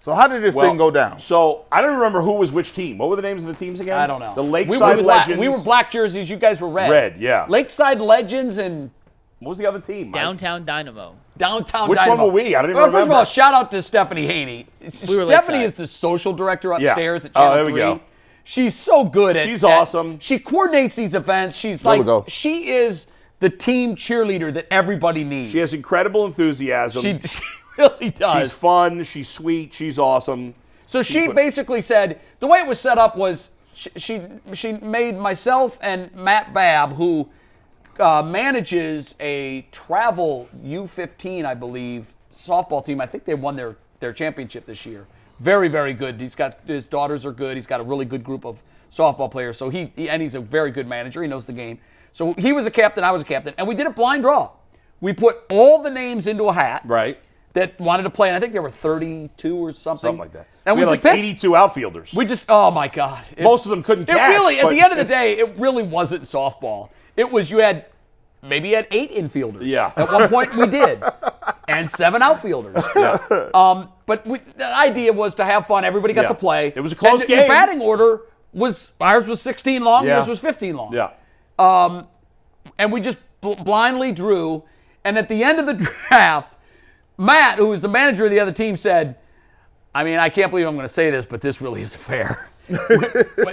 So how did this thing go down? So I don't remember who was which team. What were the names of the teams again? I don't know. The Lakeside Legends. We were black jerseys. You guys were red. Red, yeah. Lakeside Legends and what was the other team? Downtown Dynamo. Downtown Which Dynamo. one were we? I don't even remember. First of all, shout out to Stephanie Haney. Stephanie Lakeside. is the social director upstairs at Oh, Channel there we 3. go. She's so good at She's awesome. She coordinates these events. She's There we like, go. she is the team cheerleader that everybody needs. She has incredible enthusiasm. She really does. She's fun. She's sweet. She's awesome. So she basically said, the way it was set up was she made myself and Matt Babb, who manages a travel U15, I believe, softball team. I think they won their championship this year. Very, very good. His daughters are good. He's got a really good group of softball players. So he's a very good manager. He knows the game. So he was a captain, I was a captain, and we did a blind draw. We put all the names into a hat. Right. That wanted to play, and I think there were 32 or something. Something like that. And we had like picked 82 outfielders. We just, oh my God. Most of them couldn't catch. Really, at the end of the day, it really wasn't softball. It was maybe you had 8 infielders. Yeah. At one point we did. And 7 outfielders. Yeah. But the idea was to have fun. Everybody got to play. It was a close game. The batting order ours was 16 long, yours was 15 long. Yeah. And we just blindly drew. And at the end of the draft, Matt, who was the manager of the other team, said, I mean, I can't believe I'm going to say this, but this really isn't fair.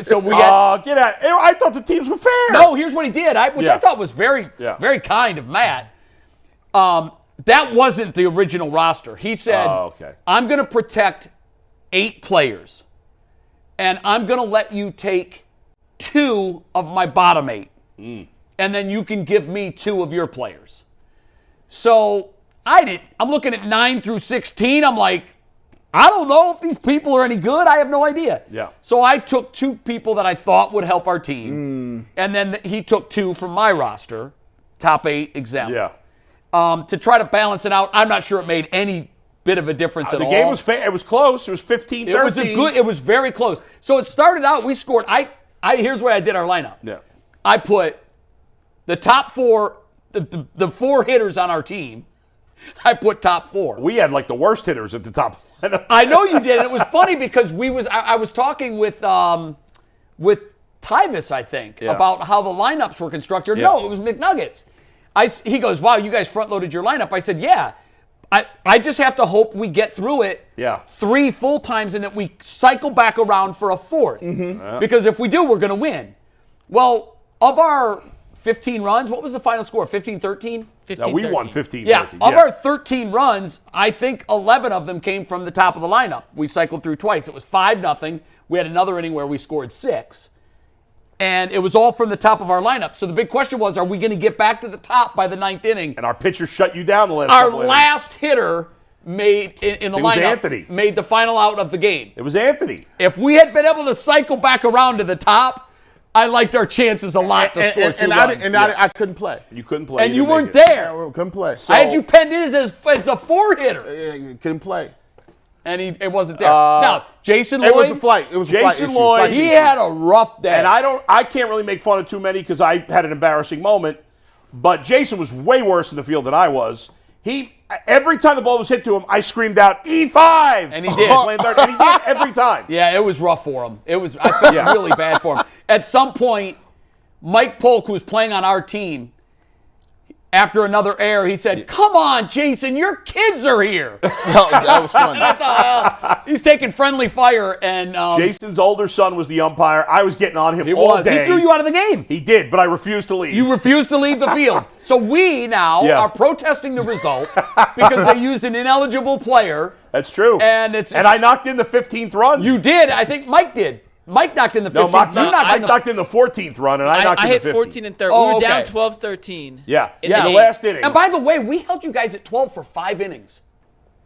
So we got. Get out. I thought the teams were fair. No, here's what he did, which I thought was very, very kind of Matt. That wasn't the original roster. He said, I'm going to protect 8 players, and I'm going to let you take 2 of my bottom 8, and then you can give me 2 of your players. So I'm looking at 9 through 16. I'm like, I don't know if these people are any good. I have no idea. Yeah. So I took 2 people that I thought would help our team, and then he took 2 from my roster, top 8 exempt. Yeah. To try to balance it out. I'm not sure it made any bit of a difference at all. The game was fair. It was close. It was 15-13. It was very close. So it started out, we scored. Here's where I did our lineup. Yeah. I put the top 4, the 4 hitters on our team. I put top 4. We had like the worst hitters at the top. I know you did. And it was funny because I was talking with Tyvis, I think, about how the lineups were constructed. Yeah. No, it was McNuggets. He goes, wow, you guys front-loaded your lineup. I said, yeah. I just have to hope we get through it 3 full times and that we cycle back around for a 4th. Because if we do, we're going to win. Well, of our 15 runs, what was the final score? 15-13? No, we won 15-13. Yeah, of our 13 runs, I think 11 of them came from the top of the lineup. We cycled through twice. It was 5-0. We had another inning where we scored 6. And it was all from the top of our lineup. So the big question was, are we going to get back to the top by the 9th inning? And our pitcher shut you down the last Our couple last hitter made in the lineup Anthony. made the final out of the game. It was Anthony. If we had been able to cycle back around to the top, I liked our chances a lot to score 2 runs. I couldn't play. You couldn't play. And you weren't there. I couldn't play. I had you penned in as the 4 hitter. Couldn't play. And it wasn't there. Now, Jason Lloyd. It was a flight. It was a flight Jason issue. Lloyd. Flight He issue. had a rough day. And I can't really make fun of too many because I had an embarrassing moment. But Jason was way worse in the field than I was. Every time the ball was hit to him, I screamed out E5, and he did. And he did every time. Yeah, it was rough for him. I felt really bad for him. At some point, Mike Polk, who was playing on our team, after another error, he said, "Come on, Jason, your kids are here." That was fun. And I thought, he's taking friendly fire. And Jason's older son was the umpire. I was getting on him all day. He threw you out of the game. He did, but I refused to leave. You refused to leave the field. So we now are protesting the result because they used an ineligible player. That's true. And I knocked in the 15th run. You did. I think Mike did. Mike knocked in the 15th. I knocked in the 14th run, and I knocked in the 15th. I hit 14 and 13. Oh, we were okay. down 12-13. Yeah, in the last inning. And by the way, we held you guys at 12 for 5 innings.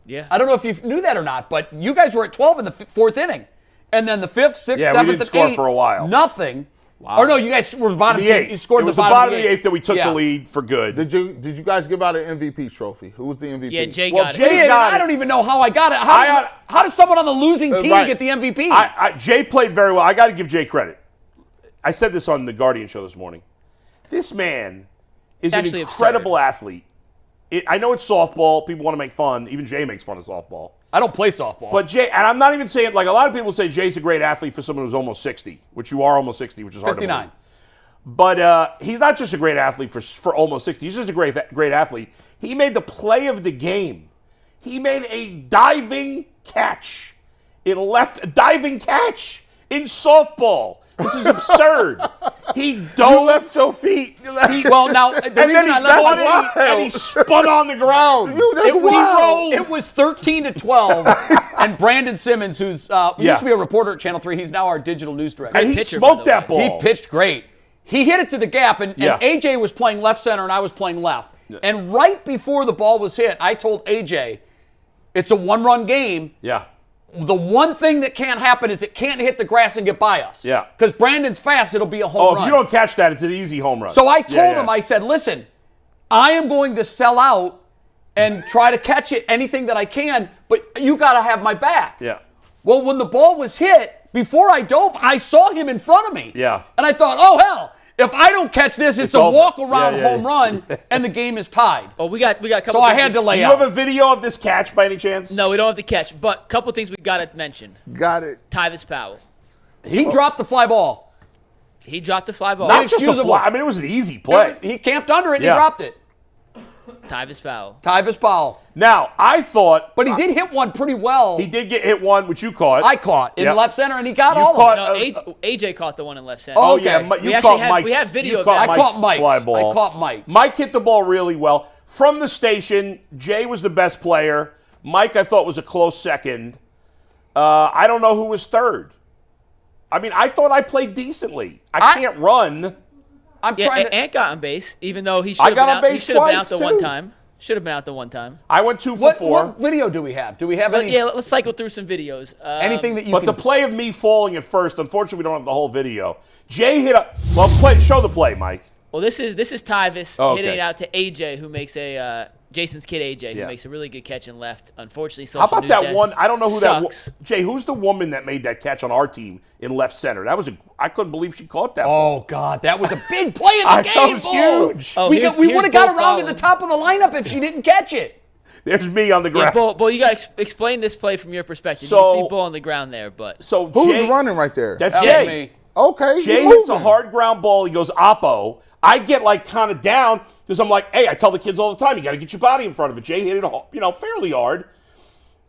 Yeah. I don't know if you knew that or not, but you guys were at 12 in the 4th inning. And then the 5th, 6th, 7th, we didn't score for a while. Nothing. Wow. Or no, you guys were bottom the 8th. You scored it was the bottom of the 8th that we took the lead for good. Did you guys give out an MVP trophy? Who was the MVP? Yeah, Jay well, got Jay it. got I don't even know how I got it. How does someone on the losing team get the MVP? Jay played very well. I got to give Jay credit. I said this on the Guardian show this morning. This man is an incredible athlete. I know it's softball. People want to make fun. Even Jay makes fun of softball. I don't play softball. But Jay, and I'm not even saying, like a lot of people say Jay's a great athlete for someone who's almost 60, which you are almost 60, which is hard 59. to believe. But he's not just a great athlete for almost 60. He's just a great athlete. He made the play of the game. He made a diving catch in softball. This is absurd. He dove. You left your feet. Well, now the And then reason he I left spun my it, and he spun on the ground. That's He wild. rolled. It was 13-12, and Brandon Simmons, who's used to be a reporter at Channel 3, he's now our digital news director. And he pitcher, smoked by the that way. ball. He pitched great. He hit it to the gap, and Yeah. AJ was playing left center, and I was playing left. And right before the ball was hit, I told AJ, it's a one-run game. Yeah. The one thing that can't happen is it can't hit the grass and get by us. Yeah. Because Brandon's fast, it'll be a home Oh, run. if you don't catch that, it's an easy home run. So I told Yeah, him, I said, listen, I am going to sell out and try to catch it anything that I can, but you got to have my back. Yeah. Well, when the ball was hit, before I dove, I saw him in front of me. Yeah. And I thought, oh, hell, if I don't catch this, it's a over. walk-around Yeah, home run, and the game is tied. Oh, we got a couple. So I things had to we- lay Do you out. have a video of this catch by any chance? No, we don't have the catch, but a couple things we got to mention. Got it. Tyvis Powell. He dropped the fly ball. He dropped the fly ball. Not just a Inexcusable. fly. I mean, it was an easy play. He camped under it, and Yeah. he dropped it. Tyvis Powell. Tyvis Powell. Now, I thought But he did hit one pretty well. he did get hit one, which you caught. I caught in Yeah. left center, and he got You all caught- of it. No, AJ caught the one in left center. Oh, Oh, yeah. okay. You We actually caught have- Mike's. we have video you of caught that. I caught Mike's. fly ball. I caught Mike's. Mike hit the ball really well. From the station, Jay was the best player. Mike, I thought, was a close second. I don't know who was third. I mean, I thought I played decently. I can't run. I'm Yeah, trying to. Ant got on base, even though he I should got have on been out. He base should have been out twice, the one too. time. Should have been out the one time. I went 2 for What 4. video do we have? Do we have But any? yeah, let's cycle through some videos. Anything that you But can the play of me falling at first, unfortunately, we don't have the whole video. Jay hit a show the play, Mike. Well, this is Tyvis Oh, okay. hitting it out to AJ, who makes Jason's kid AJ, who Yeah. makes a really good catch in left. Unfortunately, How social about news that desk one? I don't know who sucks. Jay, who's the woman that made that catch on our team in left center? That was I couldn't believe she caught that ball. Oh God, that was a big play in the I game. know, it was Bull. huge. Oh, we here's would have got Bull around to the following. top of the lineup if she didn't catch it. There's me on the Yeah, ground. Bull, you got to explain this play from your perspective. So- you can see Bull on the ground there, but So Who's Jay, running right there? That's That Jay. was me. Okay. Jay you hits a moving. hard ground ball. He goes oppo. I get like kind of down because I'm like, hey, I tell the kids all the time, you got to get your body in front of it. Jay hit it, fairly hard,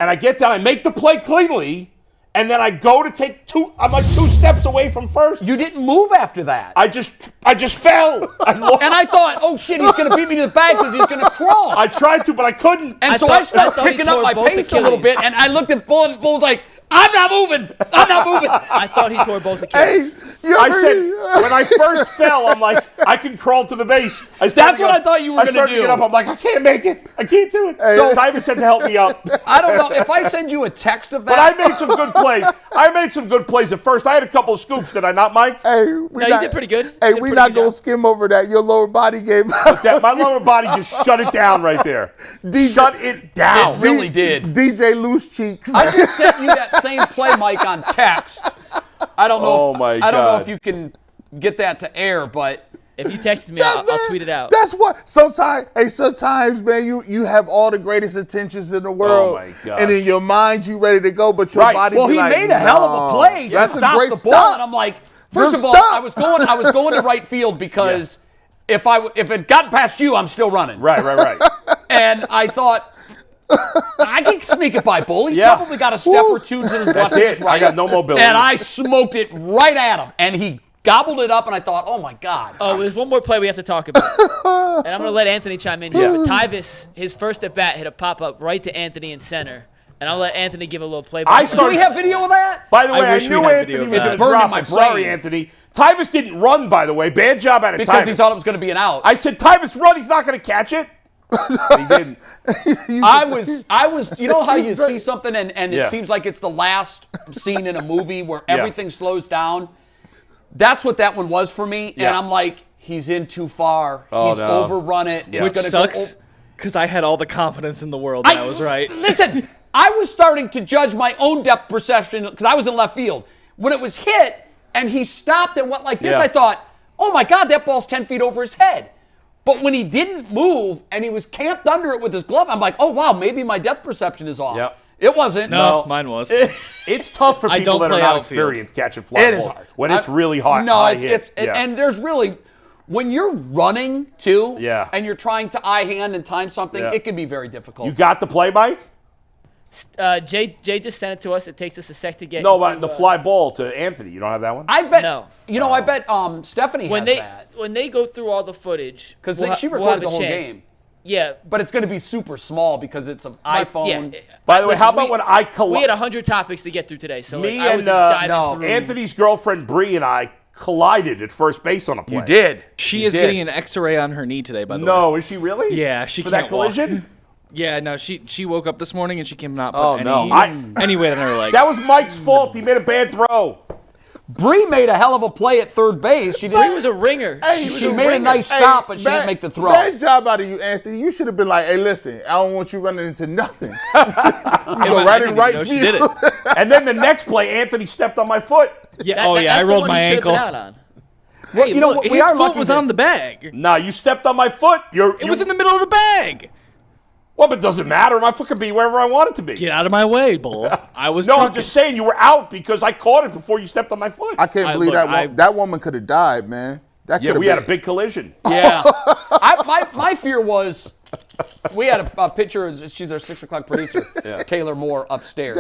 and I get down. I make the play cleanly, and then I go to take two. I'm like 2 steps away from first. You didn't move after that. I just fell. And I thought, oh shit, he's going to beat me to the bag because he's going to crawl. I tried to, but I couldn't. And I so thought- I started I thought he picking up tore my both pace a little Achilles. bit, and I looked at Bull, and Bull's like, I'm not moving. I'm not moving. I thought he tore both Hey, Achilles. you I ever- said, when I first fell, I'm like, I can crawl to the base. I started That's to what get I thought you were I gonna started to do. get up. I'm like, I can't make it. I can't do it. So Tyvis said to help me up. I don't know. If I send you a text of But that. I made some good plays. I made some good plays at first. I had a couple of scoops, did I not, Mike? Hey, No, you did pretty good. Hey, You did we pretty not good gonna job. skim over that. Your lower body gave out. That my lower body just shut it down right there. Shut it down. It really did. DJ Loose Cheeks. I just sent you that same play, Mike, on text. I don't know. Oh, my I don't know God. if you can get that to air, but If you texted me, I'll tweet it out. That's what. Sometimes, man, you have all the greatest intentions in the world, my gosh. and in your mind you ready to go, but your Right. body. well, be he like, made a hell of a "No." play. That's to a stop great the ball, stop. and I'm like, first Just of all, stop. I was going to right field because if it got past you, I'm still running. Right. And I thought, I can sneak it by Bull. He's Yeah. probably got a step or two to his left That's and his it. right. I got no mobility. And I smoked it right at him, and he gobbled it up, and I thought, oh my God. Oh, there's one more play we have to talk about. And I'm going to let Anthony chime in here. But Tyvis, his first at bat, hit a pop-up right to Anthony in center. And I'll let Anthony give a little play. Do we have video of that? By the way, I wish we knew had Anthony video of was that. going It to burned in drop my it. Sorry, brain. Anthony. Tyvis didn't run, by the way. Bad job out of Because Tyvis. he thought it was going to be an out. I said, Tyvis, run. He's not going to catch it. He didn't. I was, you know how you He's see something and Yeah. it seems like it's the last scene in a movie where Yeah. everything slows down? That's what that one was for me. Yeah. And I'm like, he's in too far. Oh, He's no. overrun it. Yeah. He's Which gonna sucks Go, because I had all the confidence in the world that I was right. Listen, I was starting to judge my own depth perception because I was in left field. When it was hit and he stopped and went like this, Yeah. I thought, oh my God, that ball's 10 feet over his head. But when he didn't move and he was camped under it with his glove, I'm like, oh wow, maybe my depth perception is off. Yep. It wasn't. No, mine was. It's tough for I people don't that are play not outfield. experienced catching fly It is ball. hard. When it's really hot. No, high it's hit. Yeah. and there's really when you're running too, Yeah. and you're trying to eye hand and time something, Yeah. it can be very difficult. You got the play, Mike? Jay just sent it to us. It takes us a sec to get. No, into, but the fly ball to Anthony. You don't have that one? I bet. No. I bet Stephanie when has they that when they go through all the footage because we'll she we'll recorded have the a whole chance. game. Yeah. But it's going to be super small because it's an iPhone. Yeah. By the way, Listen, how about when I we had 100 topics to get through today, so Me I and, wasn't diving no. through. Anthony's girlfriend Bree and I collided at first base on a play. You did. She You is did. getting an X-ray on her knee today, by the way. No, is she really? Yeah, she For can't that collision? walk. Yeah, no, she woke up this morning and she cannot put Oh, any, no. any weight on her leg. That was Mike's fault. He made a bad throw. Bree made a hell of a play at third base. She He did. was a ringer. She made a nice stop, but she didn't make the throw. Bad job out of you, Anthony. You should have been like, hey, listen, I don't want you running into nothing. You go right in right She did field. it. And then the next play, Anthony stepped on my foot. Yeah. That- Oh yeah, that's I the rolled one my he should've been ankle. out on. Well, you know Look, what? We his are foot lucky was that- on the bag. Nah, you stepped on my foot. It was in the middle of the bag. Well, but it doesn't matter. My foot could be wherever I want it to be. Get out of my way, Bull. I was. No, I'm drunken. just saying you were out because I caught it before you stepped on my foot. I can't believe that woman could have died, man. That Yeah, could we have had a big collision. Yeah. My fear was we had a picture. She's our 6 o'clock producer, Taylor Moore, upstairs.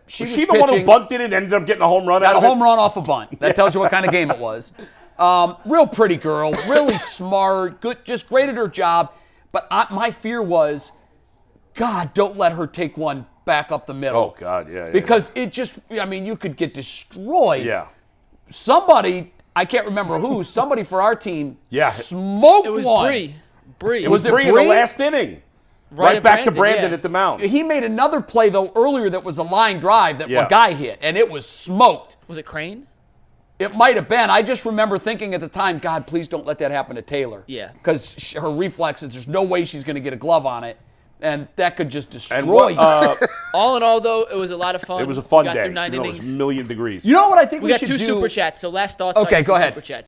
She was She the one who pitching, bunked it and ended up getting a home run out got a of it? home run off a bunt. That tells you what kind of game it was. Real pretty girl, really smart, good, just great at her job. But my fear was, God, don't let her take one back up the middle. Oh, God, yeah. Because it just, you could get destroyed. Yeah. Somebody, I can't remember who, somebody for our team Yeah. smoked It was one. Bree. It was Was it Bree in the Bree? last inning. Right Right at back to Brandon, Brandon yeah. at the mound. He made another play, though, earlier that was a line drive that Yeah. a guy hit, and it was smoked. Was it Crane? It might have been. I just remember thinking at the time, God, please don't let that happen to Taylor. Yeah. Because her reflexes, there's no way she's going to get a glove on it, and that could just destroy And what, you. All in all, though, it was a lot of fun. it was a fun we got day. Through 9 Even though it was innings. a million degrees. You know what I think We we got should two do? super chats. So last thoughts. Okay, on go the ahead. Super chats.